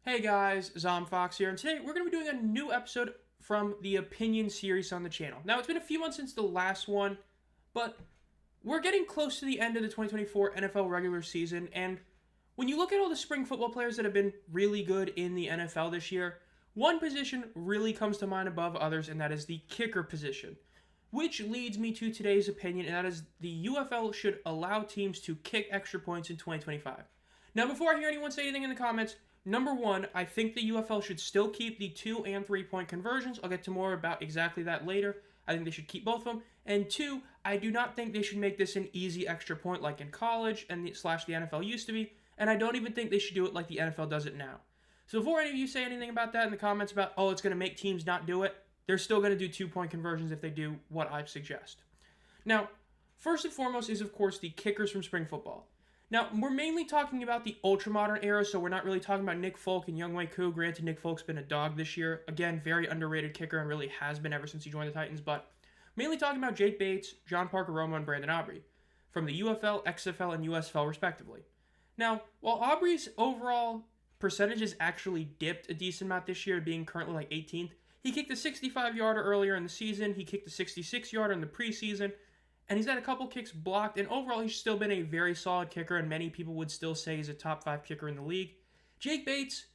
Hey guys, Fox here, and today we're going to be doing a new episode from the Opinion series on the channel. Now, it's been a few months since the last one, but we're getting close to the end of the 2024 NFL regular season, and when you look at all the spring football players that have been really good in the NFL this year, one position really comes to mind above others, and that is the kicker position. Which leads me to today's opinion, and that is the UFL should allow teams to kick extra points in 2025. Now, before I hear anyone say anything in the comments, number one, I think the UFL should still keep the 2 and 3 point conversions. I'll get to more about exactly that later. I think they should keep both of them. And two, I do not think they should make this an easy extra point like in college and the NFL used to be. And I don't even think they should do it like the NFL does it now. So before any of you say anything about that in the comments about, oh, it's going to make teams not do it, they're still going to do 2 point conversions if they do what I suggest. Now, first and foremost is, of course, the kickers from spring football. Now, we're mainly talking about the ultra-modern era, so we're not really talking about Nick Folk and Younghoe Koo. Granted, Nick Folk's been a dog this year. Again, very underrated kicker and really has been ever since he joined the Titans, but mainly talking about Jake Bates, John Parker Romo, and Brandon Aubrey from the UFL, XFL, and USFL, respectively. Now, while Aubrey's overall percentages actually dipped a decent amount this year, being currently like 18th, he kicked a 65-yarder earlier in the season, he kicked a 66-yarder in the preseason, and he's had a couple kicks blocked, and overall he's still been a very solid kicker, and many people would still say he's a top 5 kicker in the league. Jake Bates,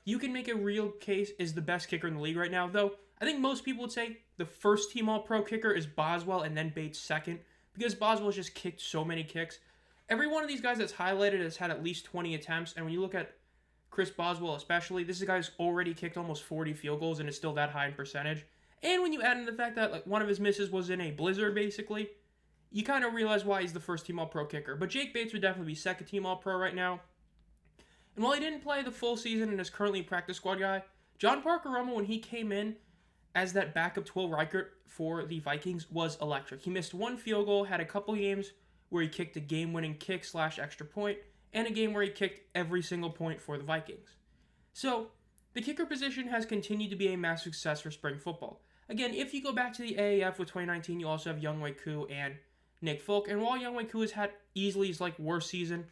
you can make a real case, is the best kicker in the league right now, though I think most people would say the first team All-Pro kicker is Boswell, and then Bates second, because Boswell's just kicked so many kicks. Every one of these guys that's highlighted has had at least 20 attempts, and when you look at Chris Boswell especially, this is a guy who's already kicked almost 40 field goals and is still that high in percentage. And when you add in the fact that like one of his misses was in a blizzard, basically, you kind of realize why he's the first team All-Pro kicker. But Jake Bates would definitely be second team All-Pro right now. And while he didn't play the full season and is currently a practice squad guy, John Parker Romo, when he came in as that backup 12 Reichert for the Vikings, was electric. He missed one field goal, had a couple games where he kicked a game-winning kick / extra point, and a game where he kicked every single point for the Vikings. So, the kicker position has continued to be a massive success for spring football. Again, if you go back to the AAF with 2019, you also have Younghoe Koo and Nick Folk, and while Younghoe Koo has had easily his worst season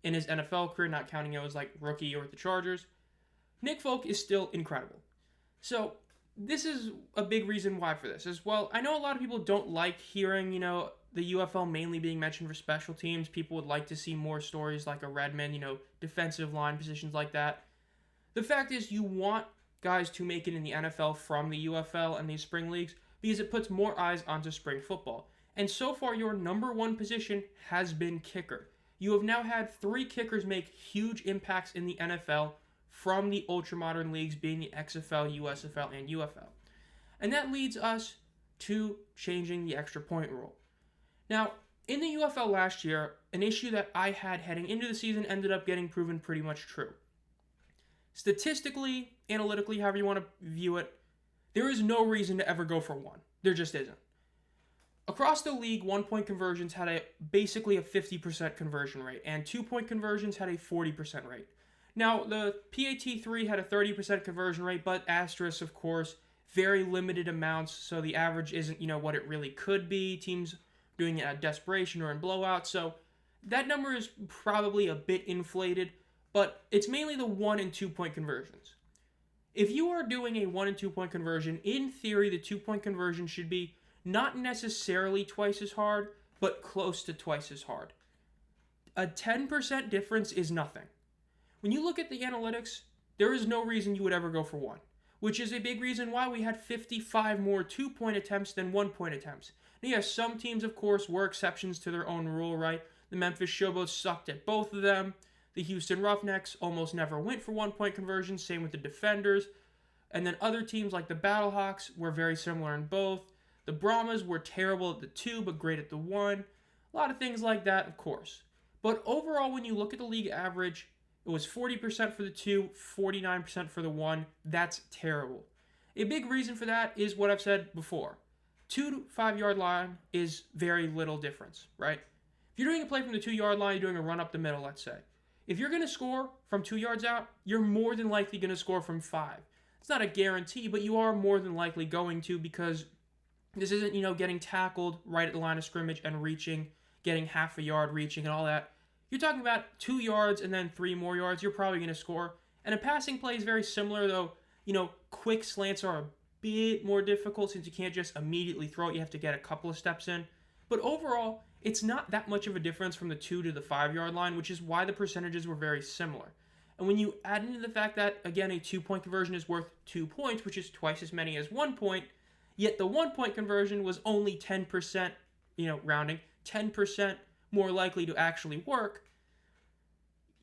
in his NFL career, not counting it as rookie or with the Chargers, Nick Folk is still incredible. So this is a big reason why for this as well. I know a lot of people don't like hearing, the UFL mainly being mentioned for special teams. People would like to see more stories like a Redmond, defensive line positions like that. The fact is you want guys to make it in the NFL from the UFL and these spring leagues because it puts more eyes onto spring football. And so far, your number one position has been kicker. You have now had 3 kickers make huge impacts in the NFL from the ultramodern leagues, being the XFL, USFL, and UFL. And that leads us to changing the extra point rule. Now, in the UFL last year, an issue that I had heading into the season ended up getting proven pretty much true. Statistically, analytically, however you want to view it, there is no reason to ever go for 1. There just isn't. Across the league, 1-point conversions had basically a 50% conversion rate, and 2-point conversions had a 40% rate. Now, the PAT3 had a 30% conversion rate, but asterisk, of course, very limited amounts, so the average isn't, what it really could be. Teams doing it at desperation or in blowouts, so that number is probably a bit inflated, but it's mainly the 1 and 2-point conversions. If you are doing a 1 and 2-point conversion, in theory, the 2-point conversion should be not necessarily twice as hard, but close to twice as hard. A 10% difference is nothing. When you look at the analytics, there is no reason you would ever go for 1, which is a big reason why we had 55 more 2-point attempts than 1-point attempts. Now, yes, some teams, of course, were exceptions to their own rule, right? The Memphis Showboats sucked at both of them. The Houston Roughnecks almost never went for 1-point conversions, same with the Defenders. And then other teams like the Battlehawks were very similar in both. The Brahmas were terrible at the 2, but great at the 1. A lot of things like that, of course. But overall, when you look at the league average, it was 40% for the 2, 49% for the 1. That's terrible. A big reason for that is what I've said before. 2 to 5-yard line is very little difference, right? If you're doing a play from the 2-yard line, you're doing a run up the middle, let's say. If you're going to score from 2 yards out, you're more than likely going to score from 5. It's not a guarantee, but you are more than likely going to because this isn't, getting tackled right at the line of scrimmage and reaching, getting half a yard reaching and all that. You're talking about 2 yards and then 3 more yards. You're probably going to score. And a passing play is very similar, though, quick slants are a bit more difficult since you can't just immediately throw it. You have to get a couple of steps in. But overall, it's not that much of a difference from the 2 to the 5-yard line, which is why the percentages were very similar. And when you add into the fact that, again, a 2-point conversion is worth 2 points, which is twice as many as 1 point, yet the 1-point conversion was only 10%, rounding, 10% more likely to actually work,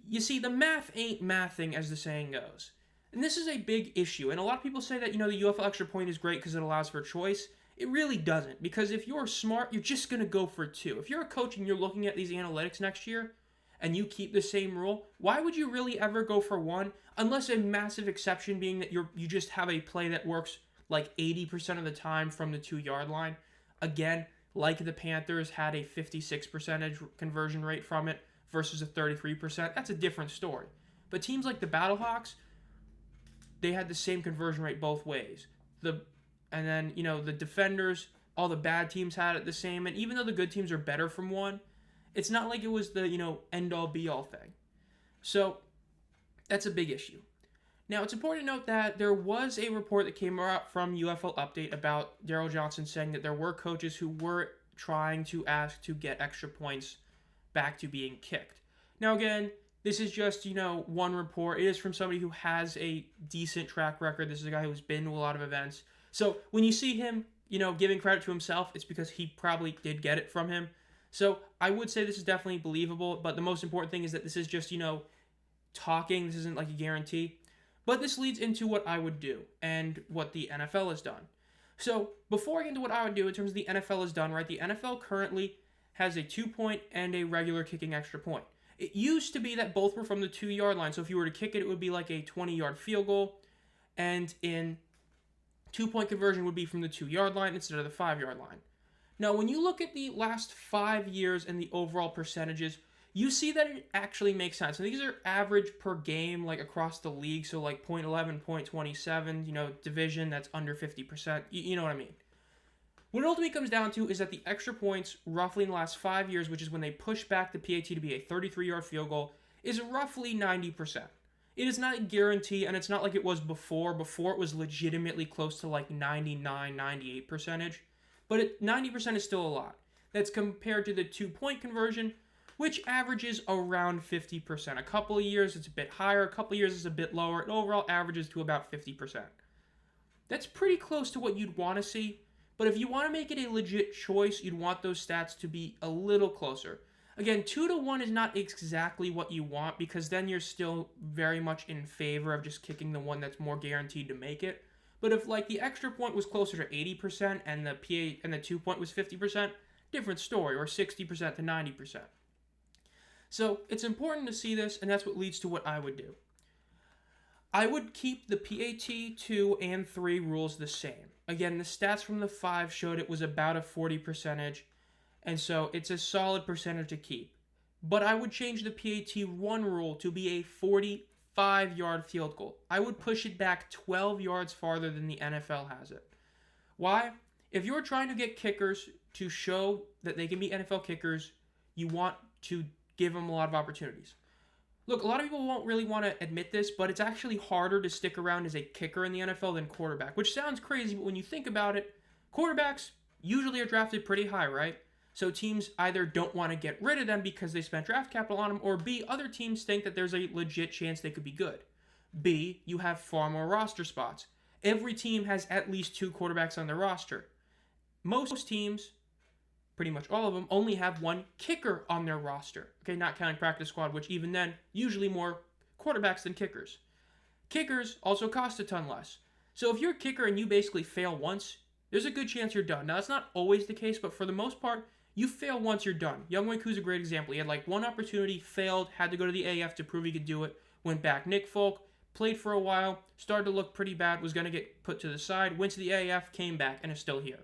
you see, the math ain't mathing, as the saying goes. And this is a big issue. And a lot of people say that, the UFL extra point is great because it allows for choice. It really doesn't. Because if you're smart, you're just going to go for 2. If you're a coach and you're looking at these analytics next year and you keep the same rule, why would you really ever go for 1? Unless a massive exception being that you just have a play that works like 80% of the time from the 2-yard line. Again, like the Panthers had a 56% conversion rate from it versus a 33%. That's a different story. But teams like the Battlehawks, they had the same conversion rate both ways. And then, the Defenders, all the bad teams had it the same. And even though the good teams are better from 1, it's not like it was the, end-all, be-all thing. So that's a big issue. Now, it's important to note that there was a report that came out from UFL Update about Daryl Johnson saying that there were coaches who were trying to ask to get extra points back to being kicked. Now, again, this is just, one report. It is from somebody who has a decent track record. This is a guy who's been to a lot of events. So when you see him, giving credit to himself, it's because he probably did get it from him. So I would say this is definitely believable, but the most important thing is that this is just, talking. This isn't like a guarantee. But this leads into what I would do and what the NFL has done. So before I get into what I would do in terms of the NFL has done, right, the NFL currently has a 2-point and a regular kicking extra point. It used to be that both were from the 2-yard line. So if you were to kick it, it would be like a 20-yard field goal. And in 2-point conversion would be from the 2-yard line instead of the 5-yard line. Now, when you look at the last 5 years and the overall percentages, you see that it actually makes sense. And these are average per game, like across the league. So like 0.11, 0.27, division that's under 50%. You know what I mean? What it ultimately comes down to is that the extra points, roughly in the last 5 years, which is when they push back the PAT to be a 33-yard field goal, is roughly 90%. It is not a guarantee, and it's not like it was before. Before, it was legitimately close to like 99, 98%. But 90% is still a lot. That's compared to the 2-point conversion, which averages around 50%. A couple of years, it's a bit higher. A couple of years, it's a bit lower. It overall averages to about 50%. That's pretty close to what you'd want to see. But if you want to make it a legit choice, you'd want those stats to be a little closer. Again, 2 to 1 is not exactly what you want because then you're still very much in favor of just kicking the one that's more guaranteed to make it. But if like the extra point was closer to 80% and the 2-point was 50%, different story, or 60% to 90%. So it's important to see this, and that's what leads to what I would do. I would keep the PAT 2 and 3 rules the same. Again, the stats from the 5 showed it was about a 40%, and so it's a solid percentage to keep. But I would change the PAT 1 rule to be a 45-yard field goal. I would push it back 12 yards farther than the NFL has it. Why? If you're trying to get kickers to show that they can be NFL kickers, you want to give them a lot of opportunities. Look, a lot of people won't really want to admit this, but it's actually harder to stick around as a kicker in the NFL than quarterback, which sounds crazy, but when you think about it, quarterbacks usually are drafted pretty high, right? So teams either don't want to get rid of them because they spent draft capital on them, or B, other teams think that there's a legit chance they could be good. B, you have far more roster spots. Every team has at least 2 quarterbacks on their roster. Most teams, pretty much all of them, only have 1 kicker on their roster. Okay, not counting practice squad, which even then, usually more quarterbacks than kickers. Kickers also cost a ton less. So if you're a kicker and you basically fail once, there's a good chance you're done. Now, that's not always the case, but for the most part, you fail once, you're done. Younghoe Koo's a great example. He had like 1 opportunity, failed, had to go to the AF to prove he could do it, went back. Nick Folk played for a while, started to look pretty bad, was going to get put to the side, went to the AF, came back, and is still here.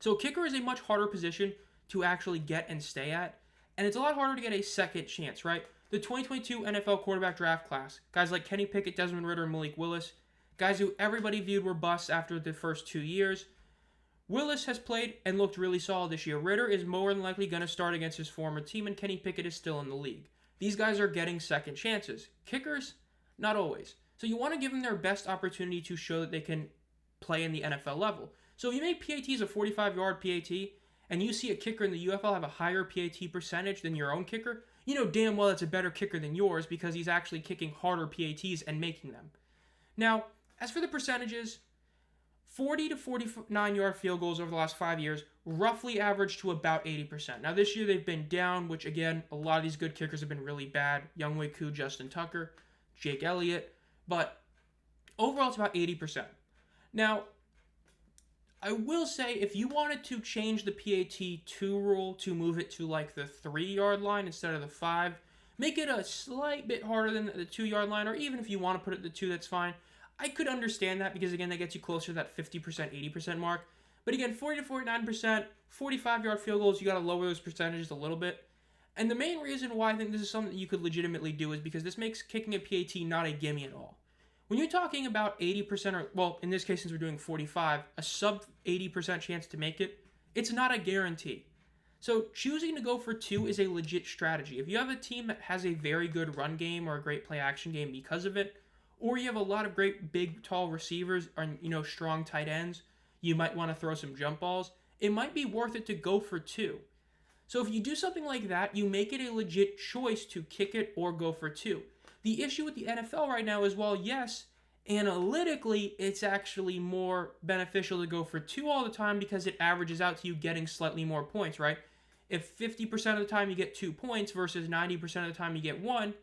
So kicker is a much harder position to actually get and stay at, and it's a lot harder to get a second chance, right? The 2022 NFL quarterback draft class, guys like Kenny Pickett, Desmond Ridder, and Malik Willis, guys who everybody viewed were busts after the first 2 years. Willis has played and looked really solid this year. Ridder is more than likely going to start against his former team, and Kenny Pickett is still in the league. These guys are getting second chances. Kickers, Not always. So you want to give them their best opportunity to show that they can play in the NFL level. So if you make PATs a 45-yard PAT and you see a kicker in the UFL have a higher PAT percentage than your own kicker, you know damn well it's a better kicker than yours because he's actually kicking harder PATs and making them. Now, as for the percentages, 40 to 49-yard field goals over the last 5 years roughly average to about 80%. Now, this year they've been down, which again, a lot of these good kickers have been really bad. Younghoe Koo, Justin Tucker, Jake Elliott. But overall, it's about 80%. Now, I will say if you wanted to change the PAT2 rule to move it to like the 3-yard line instead of the 5, make it a slight bit harder than the 2-yard line, or even if you want to put it at the 2, that's fine. I could understand that because, again, that gets you closer to that 50%, 80% mark. But again, 40 to 49%, 45-yard field goals, you got to lower those percentages a little bit. And the main reason why I think this is something that you could legitimately do is because this makes kicking a PAT not a gimme at all. When you're talking about 80%, or, well, in this case, since we're doing 45, a sub 80% chance to make it, it's not a guarantee. So choosing to go for 2 is a legit strategy. If you have a team that has a very good run game or a great play-action game because of it, or you have a lot of great big, tall receivers and, strong tight ends, you might want to throw some jump balls, it might be worth it to go for 2. So if you do something like that, you make it a legit choice to kick it or go for 2. The issue with the NFL right now is, well, yes, analytically, it's actually more beneficial to go for 2 all the time because it averages out to you getting slightly more points, right? If 50% of the time you get 2 points versus 90% of the time you get 1,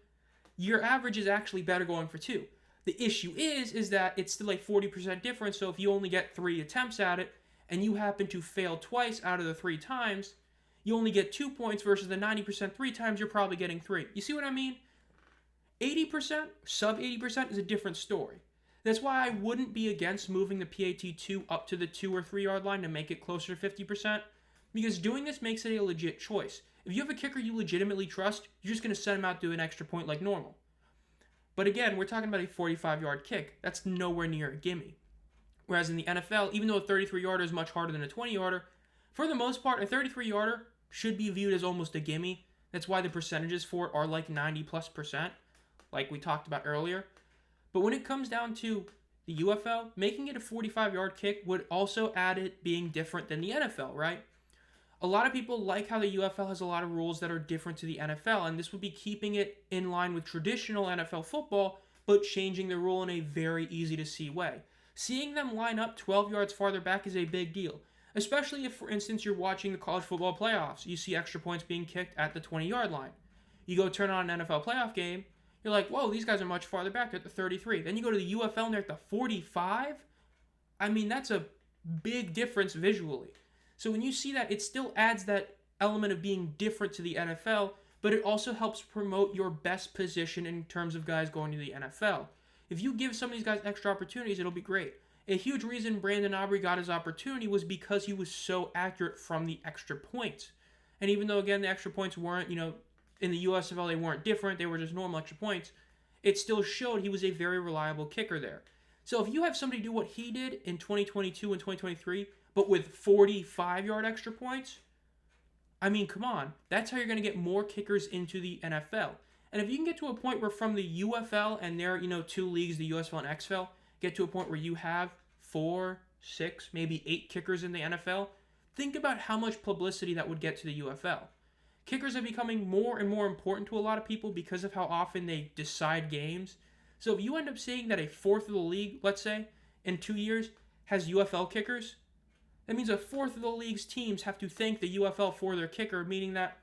your average is actually better going for 2. The issue is that it's still a 40% difference, so if you only get 3 attempts at it, and you happen to fail twice out of the 3 times, you only get 2 points versus the 90% 3 times, you're probably getting 3. You see what I mean? 80%, sub 80% is a different story. That's why I wouldn't be against moving the PAT2 up to the 2 or 3 yard line to make it closer to 50%, because doing this makes it a legit choice. If you have a kicker you legitimately trust, you're just going to send him out to an extra point like normal. But again, we're talking about a 45-yard kick. That's nowhere near a gimme. Whereas in the NFL, even though a 33-yarder is much harder than a 20-yarder, for the most part, a 33-yarder should be viewed as almost a gimme. That's why the percentages for it are like 90+%, like we talked about earlier. But when it comes down to the UFL, making it a 45-yard kick would also add it being different than the NFL, right? A lot of people like how the UFL has a lot of rules that are different to the NFL, and this would be keeping it in line with traditional NFL football, but changing the rule in a very easy-to-see way. Seeing them line up 12 yards farther back is a big deal, especially if, for instance, you're watching the college football playoffs. You see extra points being kicked at the 20-yard line. You go turn on an NFL playoff game, you're like, whoa, these guys are much farther back at the 33. Then you go to the UFL and they're at the 45. I mean, that's a big difference visually. So when you see that, it still adds that element of being different to the NFL, but it also helps promote your best position in terms of guys going to the NFL. If you give some of these guys extra opportunities, it'll be great. A huge reason Brandon Aubrey got his opportunity was because he was so accurate from the extra points. And even though, again, the extra points weren't, in the USFL, they weren't different, they were just normal extra points, it still showed he was a very reliable kicker there. So if you have somebody do what he did in 2022 and 2023, but with 45-yard extra points, I mean, come on. That's how you're going to get more kickers into the NFL. And if you can get to a point where from the UFL and their, 2 leagues, the USFL and XFL, get to a point where you have 4, 6, maybe 8 kickers in the NFL, think about how much publicity that would get to the UFL. Kickers are becoming more and more important to a lot of people because of how often they decide games. So if you end up seeing that a fourth of the league, let's say, in 2 years, has UFL kickers, that means a fourth of the league's teams have to thank the UFL for their kicker, meaning that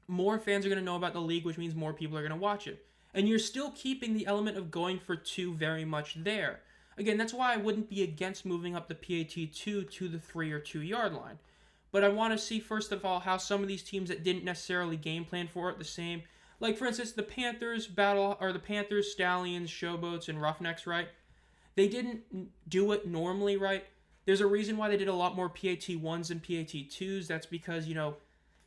more fans are going to know about the league, which means more people are going to watch it. And you're still keeping the element of going for 2 very much there. Again, that's why I wouldn't be against moving up the PAT2 to the 3 or 2 yard line. But I want to see, first of all, how some of these teams that didn't necessarily game plan for it the same, like for instance, the Panthers, Stallions, Showboats, and Roughnecks, right? They didn't do it normally, right? There's a reason why they did a lot more PAT1s than PAT2s. That's because,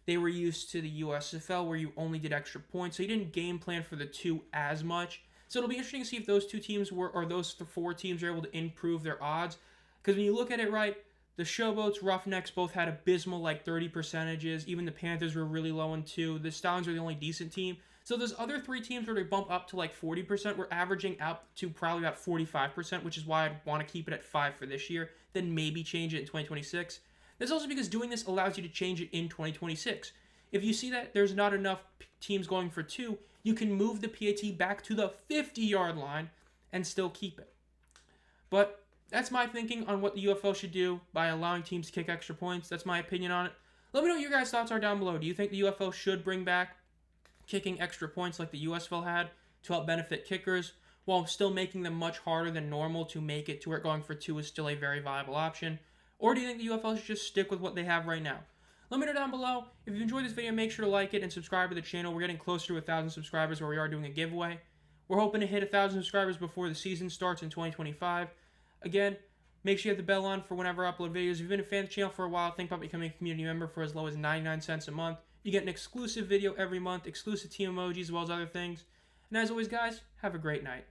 they were used to the USFL where you only did extra points. So you didn't game plan for the 2 as much. So it'll be interesting to see if those 2 teams or those 4 teams are able to improve their odds. Because when you look at it, right, the Showboats, Roughnecks both had abysmal 30 percentages. Even the Panthers were really low in 2. The Stallions were the only decent team. So those other 3 teams where they bump up to like 40%, we're averaging out to probably about 45%, which is why I'd want to keep it at 5 for this year, then maybe change it in 2026. That's also because doing this allows you to change it in 2026. If you see that there's not enough teams going for 2, you can move the PAT back to the 50-yard line and still keep it. But that's my thinking on what the UFL should do by allowing teams to kick extra points. That's my opinion on it. Let me know what your guys' thoughts are down below. Do you think the UFL should bring back kicking extra points like the USFL had to help benefit kickers while still making them much harder than normal to make it to where going for 2 is still a very viable option? Or do you think the UFL should just stick with what they have right now? Let me know down below. If you enjoyed this video, make sure to like it and subscribe to the channel. We're getting closer to 1,000 subscribers where we are doing a giveaway. We're hoping to hit 1,000 subscribers before the season starts in 2025. Again, make sure you have the bell on for whenever I upload videos. If you've been a fan of the channel for a while, think about becoming a community member for as low as 99 cents a month. You get an exclusive video every month, exclusive team emojis, as well as other things. And as always, guys, have a great night.